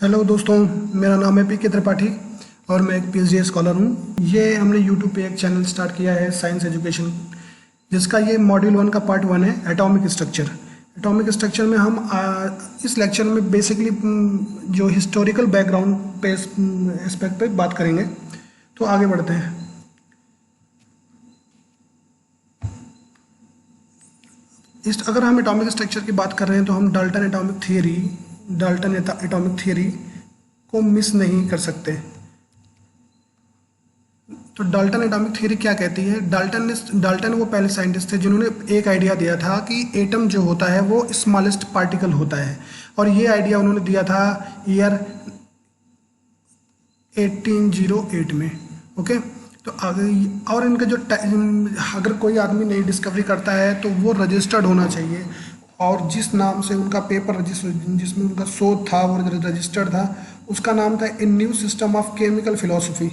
Hello दोस्तों, मेरा नाम है पी के त्रिपाठी और मैं एक पीएचडी स्कॉलर हूँ। ये हमने यूट्यूब पे एक चैनल स्टार्ट किया है साइंस एजुकेशन, जिसका ये मॉड्यूल 1 का पार्ट 1 है एटॉमिक स्ट्रक्चर। एटॉमिक स्ट्रक्चर में हम इस लेक्चर में बेसिकली जो हिस्टोरिकल बैकग्राउंड पे एस्पेक्ट पे बात करेंगे। तो आगे बढ़ते हैं। अगर हम एटॉमिक स्ट्रक्चर की बात कर रहे हैं तो हम डाल्टन एटॉमिक थियरी को मिस नहीं कर सकते। तो डाल्टन एटॉमिक थ्योरी क्या कहती है? डाल्टन वो पहले साइंटिस्ट थे जिन्होंने एक आइडिया दिया था कि एटम जो होता है वो स्मॉलेस्ट पार्टिकल होता है, और ये आइडिया उन्होंने दिया था ईयर 1808 में। ओके, तो आगे और इनका जो अगर कोई आदमी नई डिस्कवरी करता है तो वो रजिस्टर्ड होना चाहिए, और जिस नाम से उनका पेपर जिसमें उनका शोध था वो रजिस्टर्ड था, उसका नाम था a new system of chemical philosophy.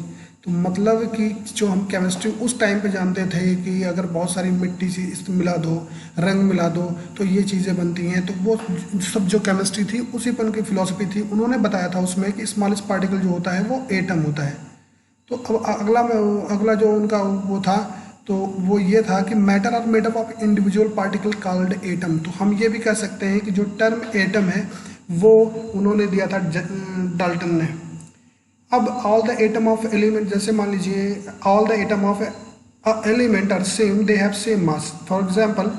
तो मतलब कि जो हम केमिस्ट्री उस टाइम पे जानते थे कि अगर बहुत सारी मिट्टी से इसमें मिला दो, रंग मिला दो तो ये चीज़ें बनती हैं, तो वो सब जो केमिस्ट्री थी उसी पर उनकी फिलोसफी थी। उन्होंने बताया था उसमें कि स्मॉलेस्ट पार्टिकल जो होता है वो एटम होता है। तो अब अगला जो उनका वो था, तो वो ये था कि matter are made up of individual particle called atom. तो हम ये भी कह सकते हैं कि जो टर्म एटम है वो उन्होंने दिया था डाल्टन ने। अब all the atom of element, जैसे मान लीजिए all the atom of element are same, they have same mass. For example,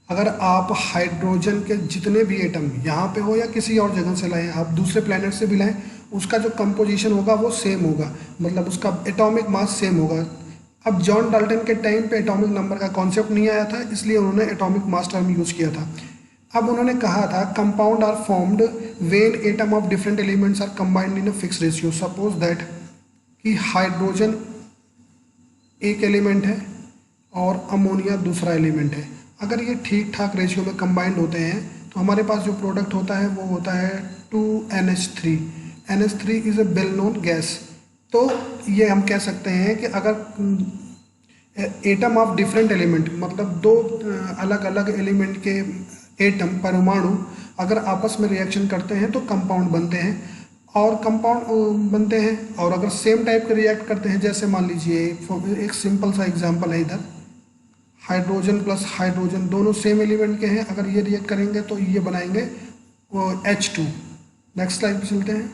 अगर आप हाइड्रोजन के जितने भी एटम यहाँ पे हो या किसी और जगह से लाएं, आप दूसरे प्लेनेट से भी लाएं, उसका जो कंपोजिशन होगा वो सेम होगा, मतलब उसका एटॉमिक मास सेम होगा। अब जॉन डाल्टन के टाइम पे एटॉमिक नंबर का कॉन्सेप्ट नहीं आया था, इसलिए उन्होंने एटॉमिक मास टर्म यूज़ किया था। अब उन्होंने कहा था compound are formed when atom of different elements are combined in a fix ratio. Suppose that कि हाइड्रोजन एक एलिमेंट है और अमोनिया दूसरा एलिमेंट है। अगर ये ठीक ठाक रेशियो में कंबाइंड होते हैं तो हमारे पास जो प्रोडक्ट होता है वो होता है 2NH3। NH3 is a well known gas. तो ये हम कह सकते हैं कि अगर एटम ऑफ डिफरेंट एलिमेंट, मतलब दो अलग अलग एलिमेंट के एटम परमाणु अगर आपस में रिएक्शन करते हैं तो कंपाउंड बनते हैं, और कंपाउंड बनते हैं। और अगर सेम टाइप के रिएक्ट करते हैं, जैसे मान लीजिए एक सिंपल सा एग्जांपल है, इधर हाइड्रोजन प्लस हाइड्रोजन दोनों सेम एलिमेंट के हैं, अगर ये रिएक्ट करेंगे तो ये बनाएंगे H2। नेक्स्ट स्लाइड पे चलते हैं।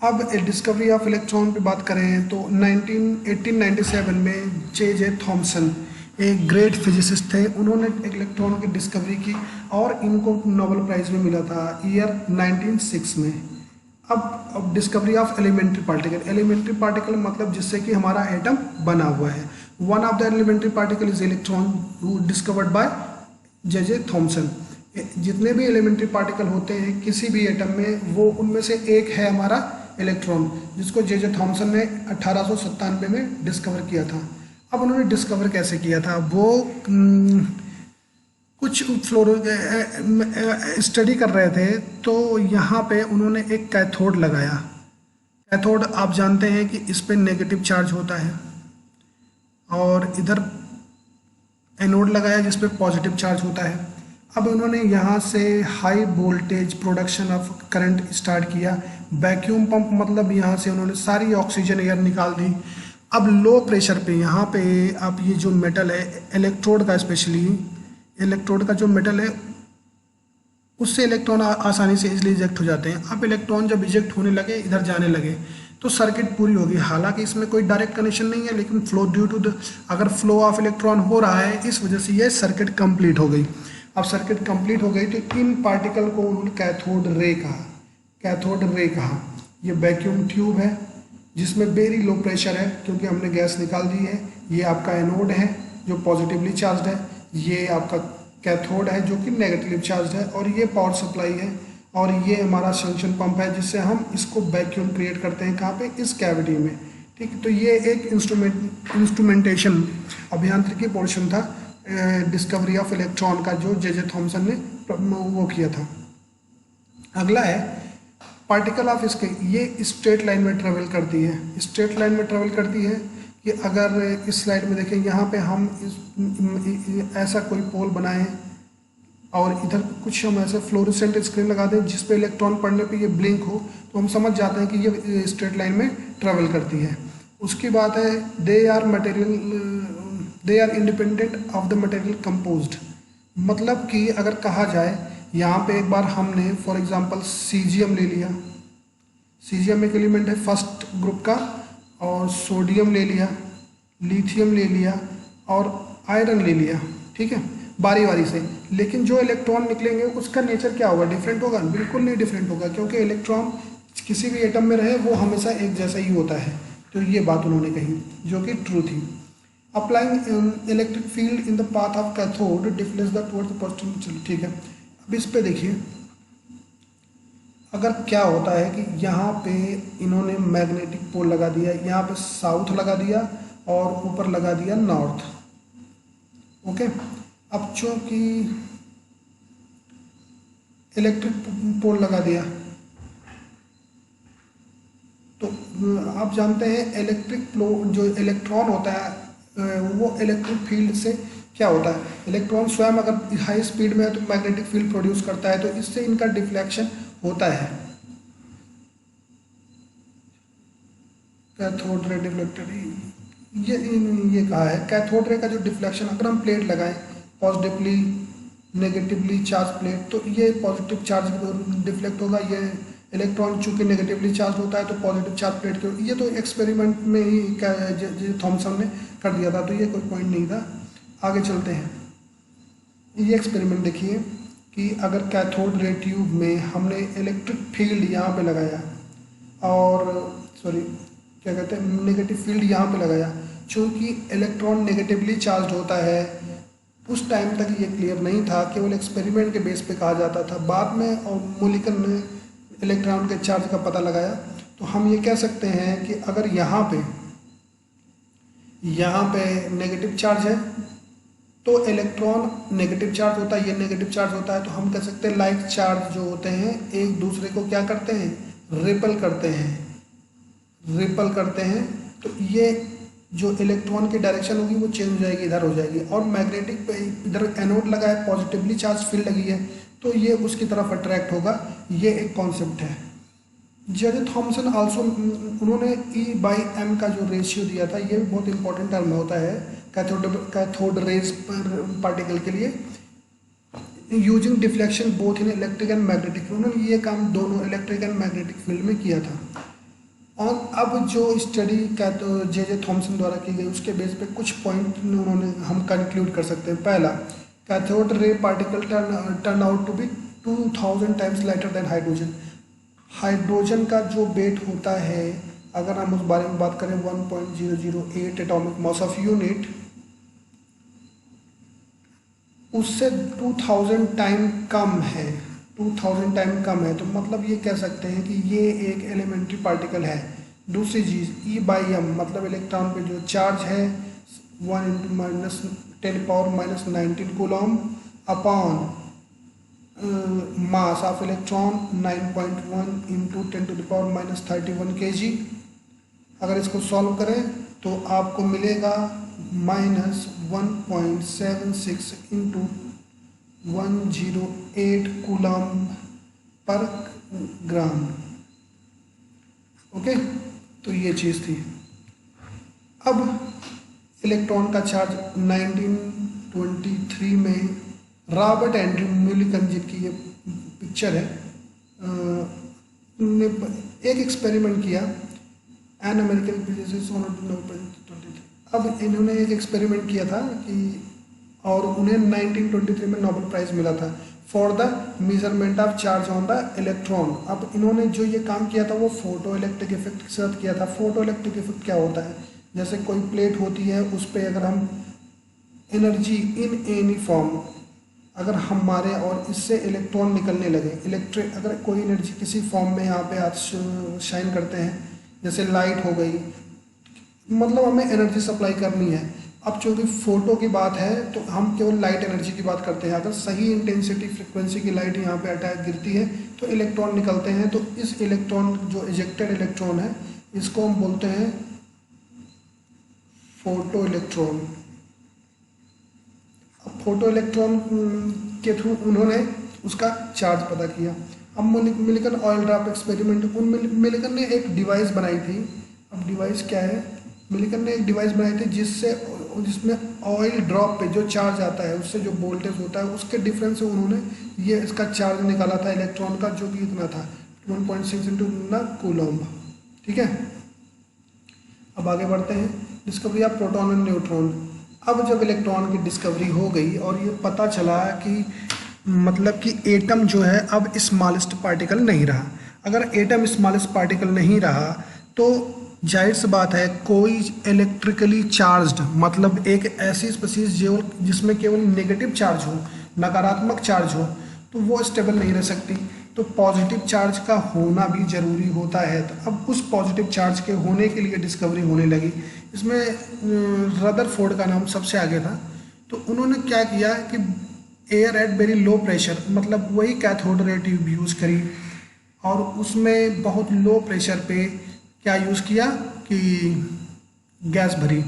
अब डिस्कवरी ऑफ इलेक्ट्रॉन पे बात करें तो 1897 में जे थॉमसन एक ग्रेट फिजिसिस्ट थे, उन्होंने एक इलेक्ट्रॉन की डिस्कवरी की और इनको नोबेल प्राइज़ भी मिला था ईयर 1906 में। अब डिस्कवरी ऑफ एलिमेंट्री पार्टिकल मतलब जिससे कि हमारा एटम बना हुआ है। One of the elementary particle is electron discovered by J Thomson. जितने भी एलिमेंट्री पार्टिकल होते हैं किसी भी एटम में, वो उनमें से एक है हमारा इलेक्ट्रॉन, जिसको जे थॉमसन ने 1897 में डिस्कवर किया था। अब उन्होंने डिस्कवर कैसे किया था? वो कुछ स्टडी कर रहे थे, तो यहाँ पे उन्होंने एक कैथोड लगाया। कैथोड आप जानते हैं कि इस पे नेगेटिव चार्ज होता है, और इधर एनोड लगाया जिस पे पॉजिटिव चार्ज होता है। अब उन्होंने यहाँ से high voltage production of current start किया। वैक्यूम पंप मतलब यहाँ से उन्होंने सारी ऑक्सीजन एयर निकाल दी। अब लो प्रेशर पे यहाँ पे आप ये जो मेटल है इलेक्ट्रोड का, स्पेशली इलेक्ट्रोड का जो मेटल है उससे इलेक्ट्रॉन आसानी से इजीली इजेक्ट हो जाते हैं। अब इलेक्ट्रॉन जब इजेक्ट होने लगे, इधर जाने लगे, तो सर्किट पूरी होगी। हालांकि इसमें कोई डायरेक्ट कनेक्शन नहीं है, लेकिन फ्लो ड्यू टू द अगर फ्लो ऑफ इलेक्ट्रॉन हो रहा है, इस वजह से ये सर्किट कंप्लीट हो गई। अब सर्किट कंप्लीट हो गई तो इन पार्टिकल को उन्होंने कैथोड रे कहा। ये वैक्यूम ट्यूब है जिसमें वेरी लो प्रेशर है, क्योंकि हमने गैस निकाल दी है। ये आपका एनोड है जो पॉजिटिवली चार्ज है, ये आपका कैथोड है जो कि नेगेटिवली चार्ज है, और ये पावर सप्लाई है, और ये हमारा जंक्शन पंप है जिससे हम इसको वैक्यूम क्रिएट करते हैं। कहाँ पे? इस कैविटी में। ठीक, तो ये एक इंस्ट्रूमेंटेशन अभियांत्रिकी पोर्शन था डिस्कवरी ऑफ इलेक्ट्रॉन का, जो जे थॉमसन ने वो किया था। अगला है पार्टिकल ऑफ इसके, ये स्ट्रेट लाइन में ट्रेवल करती है। कि अगर इस स्लाइड में देखें, यहाँ पे हम ऐसा कोई पोल बनाएं और इधर कुछ हम ऐसे फ्लोरोसेंट स्क्रीन लगा दें जिस पे इलेक्ट्रॉन पड़ने पे ये ब्लिंक हो, तो हम समझ जाते हैं कि ये स्ट्रेट लाइन में ट्रेवल करती है। उसकी बात है they are independent of the material composed. मतलब कि अगर कहा जाए यहाँ पे एक बार हमने फॉर एग्जांपल सीजियम ले लिया, सीजियम एक एलिमेंट है फर्स्ट ग्रुप का, और सोडियम ले लिया, लिथियम ले लिया और आयरन ले लिया, ठीक है, बारी बारी से। लेकिन जो इलेक्ट्रॉन निकलेंगे उसका नेचर क्या होगा, डिफरेंट होगा? बिल्कुल नहीं डिफरेंट होगा, क्योंकि इलेक्ट्रॉन किसी भी एटम में रहे वो हमेशा एक जैसा ही होता है। तो ये बात उन्होंने कही जो कि ट्रू थी। Applying electric field in the path of cathode deflects the towards the positive. चलो ठीक है, अब इस पे देखिए अगर क्या होता है कि यहाँ पे इन्होंने मैग्नेटिक पोल लगा दिया, यहाँ पे साउथ लगा दिया और ऊपर लगा दिया नॉर्थ। ओके, अब चूंकि इलेक्ट्रिक पोल लगा दिया तो आप जानते हैं इलेक्ट्रिक फ्लो जो इलेक्ट्रॉन होता है वो इलेक्ट्रिक फील्ड से क्या होता है, इलेक्ट्रॉन स्वयं अगर हाई स्पीड में है तो मैग्नेटिक फील्ड प्रोड्यूस करता है, तो इससे इनका डिफ्लेक्शन होता है। कैथोड रे डिफ्लेक्टर, ये कहा है कैथोड रे का जो डिफ्लेक्शन, अगर हम प्लेट लगाएं पॉजिटिवली नेगेटिवली चार्ज प्लेट, तो ये पॉजिटिव चार्ज डिफ्लेक्ट होगा, ये इलेक्ट्रॉन चूंकि नेगेटिवली चार्ज होता है तो पॉजिटिव चार्ज प्लेट के, ये तो एक्सपेरिमेंट में ही थॉमसन ने कर दिया था, तो ये कोई पॉइंट नहीं था। आगे चलते हैं, ये एक्सपेरिमेंट देखिए कि अगर कैथोड रे ट्यूब में हमने इलेक्ट्रिक फील्ड यहाँ पे लगाया और सॉरी क्या कहते हैं नेगेटिव फील्ड यहाँ पे लगाया, चूँकि इलेक्ट्रॉन नेगेटिवली चार्ज होता है, उस टाइम तक ये क्लियर नहीं था, केवल एक्सपेरिमेंट के बेस पे कहा जाता था। बाद में और मोलिकन ने इलेक्ट्रॉन के चार्ज का पता लगाया, तो हम ये कह सकते हैं कि अगर यहाँ पे नेगेटिव चार्ज है तो इलेक्ट्रॉन नेगेटिव चार्ज होता है, ये नेगेटिव चार्ज होता है, तो हम कह सकते हैं लाइक चार्ज जो होते हैं एक दूसरे को क्या करते हैं, रिपल करते हैं। तो ये जो इलेक्ट्रॉन की डायरेक्शन होगी वो चेंज हो जाएगी, इधर हो जाएगी, और मैग्नेटिक पे इधर एनोड लगा है, पॉजिटिवली चार्ज फील्ड लगी है, तो ये उसकी तरफ अट्रैक्ट होगा। ये एक कॉन्सेप्ट है। जे थॉमसन आल्सो उन्होंने E/m का जो रेशियो दिया था, ये भी बहुत इंपॉर्टेंट टर्म होता है कैथोड रेज पार्टिकल के लिए, using deflection both in electric and magnetic. उन्होंने ये काम दोनों इलेक्ट्रिक एंड मैग्नेटिक फील्ड में किया था। और अब जो स्टडी जे थॉमसन द्वारा की गई उसके बेस पे कुछ पॉइंट उन्होंने हम कंक्लूड कर सकते हैं। पहला, cathode ray particle turn out to be 2000 times lighter than hydrogen. Hydrogen का जो वेट होता है, अगर हम उस बारे में बात करें 1.008 एटॉमिक मास ऑफ यूनिट, उससे 2000 टाइम कम है, 2000 टाइम कम है, तो मतलब ये कह सकते हैं कि ये एक एलिमेंट्री पार्टिकल है। दूसरी चीज़ E/m मतलब इलेक्ट्रॉन पे जो चार्ज है 1 × 10⁻⁻19 coulomb upon mass of electron 9.1 × 10⁻31 kg। अगर इसको सॉल्व करें तो आपको मिलेगा -1.76 × 108 कूलम पर ग्राम। ओके, तो ये चीज़ थी। अब इलेक्ट्रॉन का चार्ज 1923 में रॉबर्ट एंड्रू मिलिकन, जिनकी ये पिक्चर है, ने एक एक्सपेरिमेंट किया, एन अमेरिकन फिजिसिस्ट। अब इन्होंने एक एक्सपेरिमेंट किया था कि, और उन्हें 1923 में नोबेल प्राइज़ मिला था for the measurement of charge on the electron. अब इन्होंने जो ये काम किया था वो फोटो इलेक्ट्रिक इफेक्ट के साथ किया था। फोटो इलेक्ट्रिक इफेक्ट क्या होता है, जैसे कोई प्लेट होती है, उस पर अगर हम एनर्जी इन एनी फॉर्म, अगर हमारे और इससे इलेक्ट्रॉन निकलने लगे, इलेक्ट्रिक अगर कोई एनर्जी किसी फॉर्म में यहाँ पे हाथ शाइन करते हैं, जैसे लाइट हो गई, मतलब हमें एनर्जी सप्लाई करनी है। अब चूँकि फोटो की बात है तो हम केवल लाइट एनर्जी की बात करते हैं। अगर सही इंटेंसिटी फ्रिक्वेंसी की लाइट यहाँ पे अटैक गिरती है तो इलेक्ट्रॉन निकलते हैं। तो इस इलेक्ट्रॉन जो इजेक्टेड इलेक्ट्रॉन है, इसको हम बोलते हैं फोटो इलेक्ट्रॉन। अब फोटो इलेक्ट्रॉन के थ्रू उन्होंने उसका चार्ज पता किया। अब मिलिकन ऑयल ड्रॉप एक्सपेरिमेंट, उन मिलिकन ने एक डिवाइस बनाई थी। अब डिवाइस क्या है, मिलिकन ने एक डिवाइस बनाई थी जिसमें ऑयल ड्रॉप पे जो चार्ज आता है उससे जो वोल्टेज होता है उसके डिफरेंस से उन्होंने ये इसका चार्ज निकाला था इलेक्ट्रॉन का, जो कि इतना था 1.6 इंटू कूलम्ब। ठीक है, अब आगे बढ़ते हैं। Discovery of proton and neutron. अब जब इलेक्ट्रॉन की डिस्कवरी हो गई और ये पता चला कि मतलब कि एटम जो है अब स्मॉलेस्ट पार्टिकल नहीं रहा। अगर एटम स्मॉलेस्ट पार्टिकल नहीं रहा तो जाहिर सी बात है कोई इलेक्ट्रिकली चार्ज्ड, मतलब एक ऐसी स्पीशीज जिसमें केवल नेगेटिव चार्ज हो, नकारात्मक चार्ज हो, तो वो स्टेबल नहीं रह सकती। तो पॉजिटिव चार्ज का होना भी ज़रूरी होता है। तो अब उस पॉजिटिव चार्ज के होने के लिए डिस्कवरी होने लगी। इसमें रदरफोर्ड का नाम सबसे आगे था। तो उन्होंने क्या किया कि air at very low pressure, मतलब वही कैथोड रे ट्यूब यूज़ करी और उसमें बहुत लो प्रेशर पे क्या यूज़ किया कि गैस भरी,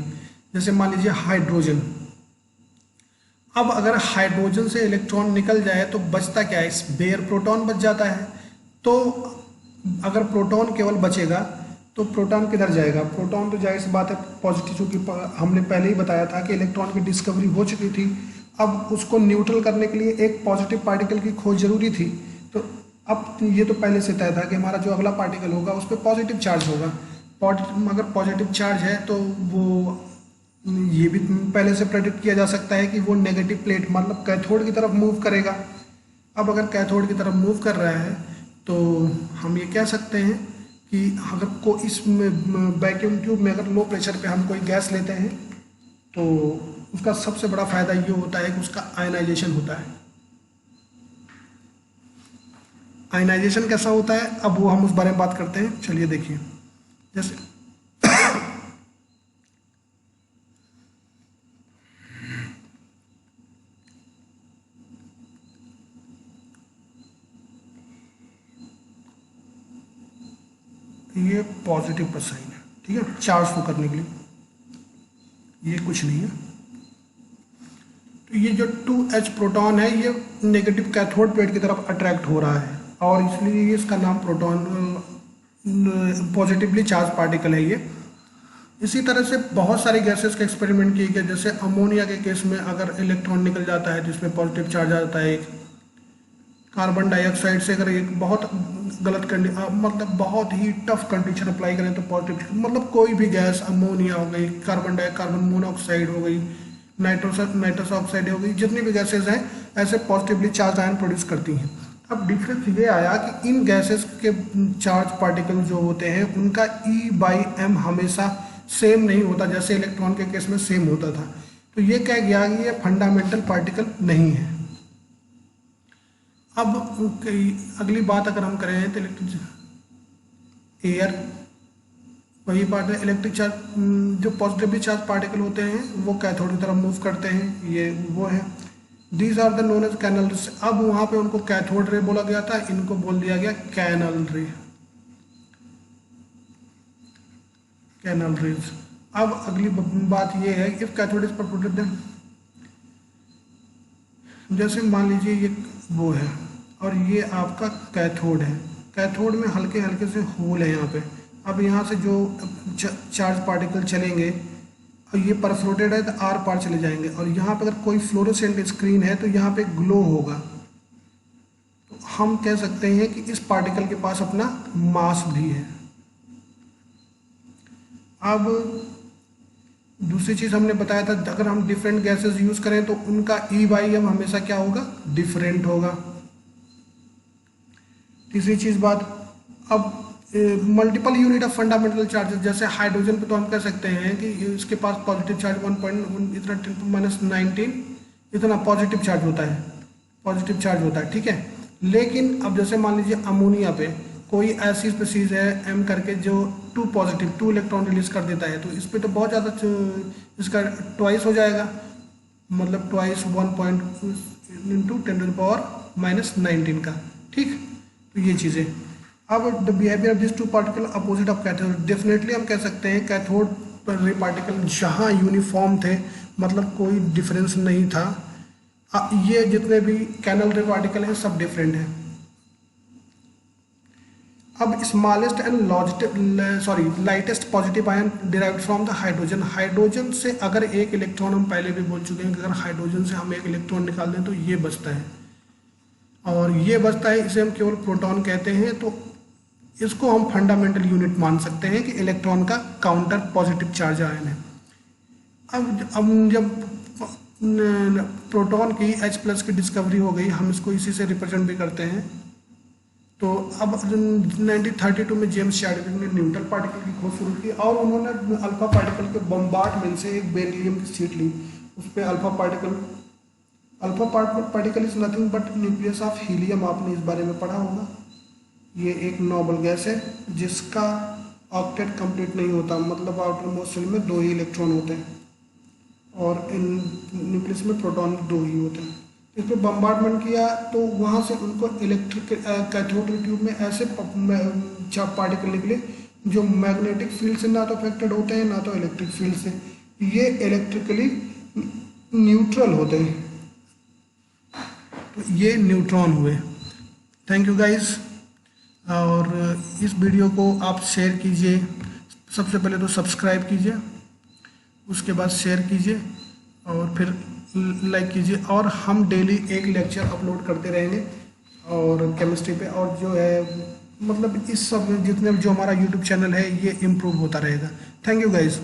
जैसे मान लीजिए हाइड्रोजन। अब अगर हाइड्रोजन से इलेक्ट्रॉन निकल जाए तो बचता क्या है, इस बेयर प्रोटॉन बच जाता है। तो अगर प्रोटॉन केवल बचेगा तो प्रोटॉन किधर जाएगा, प्रोटॉन तो जाहिर सी बात है पॉजिटिव, चूँकि हमने पहले ही बताया था कि इलेक्ट्रॉन की डिस्कवरी हो चुकी थी। अब उसको न्यूट्रल करने के लिए एक पॉजिटिव पार्टिकल की खोज जरूरी थी। तो अब ये तो पहले से तय था कि हमारा जो अगला पार्टिकल होगा उस पर पॉजिटिव चार्ज होगा। अगर पॉजिटिव चार्ज है तो वो ये भी पहले से प्रेडिक्ट किया जा सकता है कि वो नेगेटिव प्लेट मतलब कैथोड की तरफ मूव करेगा। अब अगर कैथोड की तरफ मूव कर रहा है तो हम ये कह सकते हैं कि अगर को इस वैक्यूम ट्यूब में अगर लो प्रेशर पे हम कोई गैस लेते हैं तो उसका सबसे बड़ा फायदा ये होता है कि उसका आयनाइजेशन होता है। आयनाइजेशन कैसा होता है, अब वो हम उस बारे में बात करते हैं। चलिए देखिए, जैसे ये पॉजिटिव पर साइन है, ठीक है, चार्ज को करने के लिए, ये कुछ नहीं है। तो ये जो 2H प्रोटॉन है ये नेगेटिव कैथोड प्लेट की तरफ अट्रैक्ट हो रहा है और इसलिए इसका नाम प्रोटॉन पॉजिटिवली चार्ज पार्टिकल है ये। इसी तरह से बहुत सारी गैसेस के एक्सपेरिमेंट किए गए, जैसे अमोनिया के केस में अगर इलेक्ट्रॉन निकल जाता है तो इसमें पॉजिटिव चार्ज आता है। एक कार्बन डाइऑक्साइड से अगर एक बहुत गलत मतलब बहुत ही टफ कंडीशन अप्लाई करें तो पॉजिटिव, मतलब कोई भी गैस, अमोनिया हो गई, कार्बन मोनोऑक्साइड हो गई, नाइट्रस ऑक्साइड हो गई, जितनी भी गैसेज हैं ऐसे पॉजिटिवली चार्ज आयन प्रोड्यूस करती हैं। अब डिफरेंस ये आया कि इन गैसेस के चार्ज पार्टिकल जो होते हैं उनका E/m हमेशा सेम नहीं होता, जैसे इलेक्ट्रॉन के केस में सेम होता था। तो ये कह गया कि ये फंडामेंटल पार्टिकल नहीं है। अब अगली बात अगर हम करें तो इलेक्ट्रिक एयर, वही बात है, इलेक्ट्रिक चार्ज जो पॉजिटिवली चार्ज पार्टिकल होते हैं वो कैथोड की तरफ मूव करते हैं, ये वो है। These are the known as canal rays. अब वहाँ पे उनको कैथोड रे बोला गया था, इनको बोल दिया गया कैनल रे, कैनल रेज। अब अगली बात ये है इफ कैथोड इज प्रोटेक्टेड, जैसे मान लीजिए ये वो है और ये आपका कैथोड है, कैथोड में हल्के हल्के से होल है यहाँ पे। अब यहाँ से जो चार्ज पार्टिकल चलेंगे और ये परफ्लोटेड है तो आर पार चले जाएंगे और यहाँ पे अगर कोई फ्लोरोसेंट स्क्रीन है तो यहाँ पे ग्लो होगा। तो हम कह सकते हैं कि इस पार्टिकल के पास अपना मास भी है। अब दूसरी चीज़ हमने बताया था अगर हम डिफरेंट गैसेस यूज़ करें तो उनका E/m हमेशा क्या होगा, डिफरेंट होगा। तीसरी चीज़ बात, अब multiple unit of fundamental charges, जैसे हाइड्रोजन पे तो हम कह सकते हैं कि इसके पास पॉजिटिव चार्ज 1.1 इतना 10⁻⁹ इतना पॉजिटिव चार्ज होता है, पॉजिटिव चार्ज होता है, ठीक है। लेकिन अब जैसे मान लीजिए अमोनिया पे कोई ऐसी स्पीशीज है M करके जो 2 पॉजिटिव 2 इलेक्ट्रॉन रिलीज कर देता है, तो इस पर तो बहुत ज़्यादा इसका ट्वाइस हो जाएगा, मतलब ट्वाइस 1 × 10⁻⁹ का, ठीक। तो ये चीज़ें। अब the behaviour of this 2 particle opposite of cathode, definitely हम कह सकते हैं कैथोड पर रे पार्टिकल जहाँ यूनिफॉर्म थे, मतलब कोई डिफरेंस नहीं था, ये जितने भी कैनल रे पार्टिकल हैं सब डिफरेंट हैं। अब smallest and lightest positive ion derived from the hydrogen. Hydrogen से अगर एक इलेक्ट्रॉन, हम पहले भी बोल चुके हैं कि अगर हाइड्रोजन से हम एक इलेक्ट्रॉन निकाल दें तो ये बचता है, और ये बचता है, इसे हम केवल प्रोटॉन कहते हैं। तो इसको हम फंडामेंटल यूनिट मान सकते हैं कि इलेक्ट्रॉन का काउंटर पॉजिटिव चार्ज आयन है। अब जब प्रोटॉन की H+ की डिस्कवरी हो गई, हम इसको इसी से रिप्रेजेंट भी करते हैं। तो अब 1932 में जेम्स चैडविक ने न्यूट्रल पार्टिकल की खोज शुरू की, और उन्होंने अल्फा पार्टिकल के बम्बार्डमेंट से एक बेरिलियम की शीट ली। उस पर alpha particle is nothing but nucleus of helium. आपने इस बारे में पढ़ा होगा। ये एक नोबल गैस है जिसका ऑक्टेट कंप्लीट नहीं होता, मतलब आउटर मोस्ट शेल में 2 ही इलेक्ट्रॉन होते हैं और इन न्यूक्लियस में प्रोटॉन 2 ही होते हैं। इस पर बम्बार्डमेंट किया तो वहाँ से उनको इलेक्ट्रिक कैथोड रे ट्यूब में ऐसे पार्टिकल निकले जो मैग्नेटिक फील्ड से ना तो अफेक्टेड होते हैं ना तो इलेक्ट्रिक फील्ड से, ये इलेक्ट्रिकली न्यूट्रल होते हैं। तो ये न्यूट्रॉन हुए। Thank you guys. और इस वीडियो को आप शेयर कीजिए। सबसे पहले तो सब्सक्राइब कीजिए, उसके बाद शेयर कीजिए और फिर लाइक कीजिए। और हम डेली एक लेक्चर अपलोड करते रहेंगे और केमिस्ट्री पे, और जो है मतलब इस सब जितने जो हमारा यूट्यूब चैनल है ये इम्प्रूव होता रहेगा। Thank you guys.